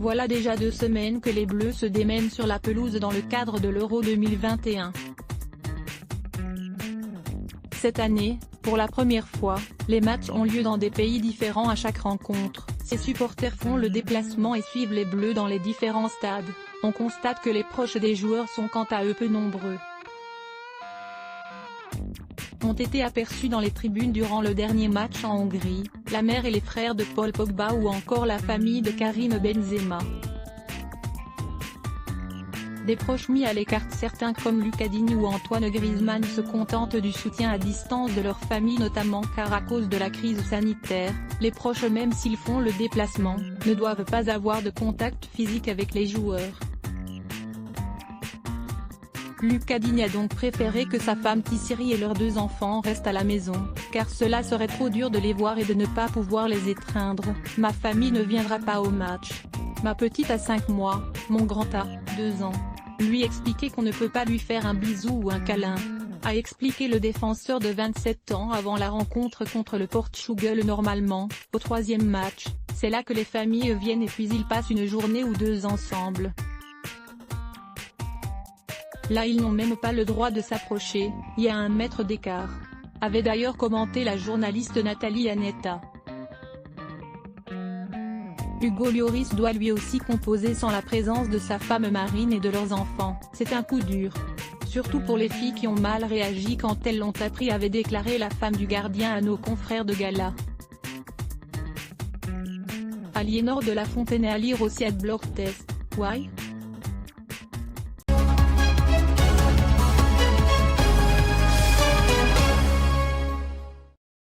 Voilà déjà 2 semaines que les Bleus se démènent sur la pelouse dans le cadre de l'Euro 2021. Cette année, pour la première fois, les matchs ont lieu dans des pays différents à chaque rencontre. Ces supporters font le déplacement et suivent les Bleus dans les différents stades. On constate que les proches des joueurs sont quant à eux peu nombreux. Ont été aperçus dans les tribunes durant le dernier match en Hongrie, la mère et les frères de Paul Pogba ou encore la famille de Karim Benzema. Des proches mis à l'écart, certains comme Lucas Digne ou Antoine Griezmann se contentent du soutien à distance de leur famille, notamment car à cause de la crise sanitaire, les proches, même s'ils font le déplacement, ne doivent pas avoir de contact physique avec les joueurs. Lucas Digne a donc préféré que sa femme Tissiri et leurs 2 enfants restent à la maison, car cela serait trop dur de les voir et de ne pas pouvoir les étreindre. « Ma famille ne viendra pas au match. Ma petite a 5 mois, mon grand a 2 ans. Lui expliquer qu'on ne peut pas lui faire un bisou ou un câlin », a expliqué le défenseur de 27 ans avant la rencontre contre le Portugal. Normalement, au 3e match, c'est là que les familles viennent et puis ils passent une journée ou 2 ensemble. Là ils n'ont même pas le droit de s'approcher, il y a 1 mètre d'écart. Avait d'ailleurs commenté la journaliste Nathalie Anetta. Hugo Lloris doit lui aussi composer sans la présence de sa femme Marine et de leurs enfants. C'est un coup dur. Surtout pour les filles qui ont mal réagi quand elles l'ont appris, avait déclaré la femme du gardien à nos confrères de Gala. Aliénor de la Fontaine à lire aussi à Blog Test. Why?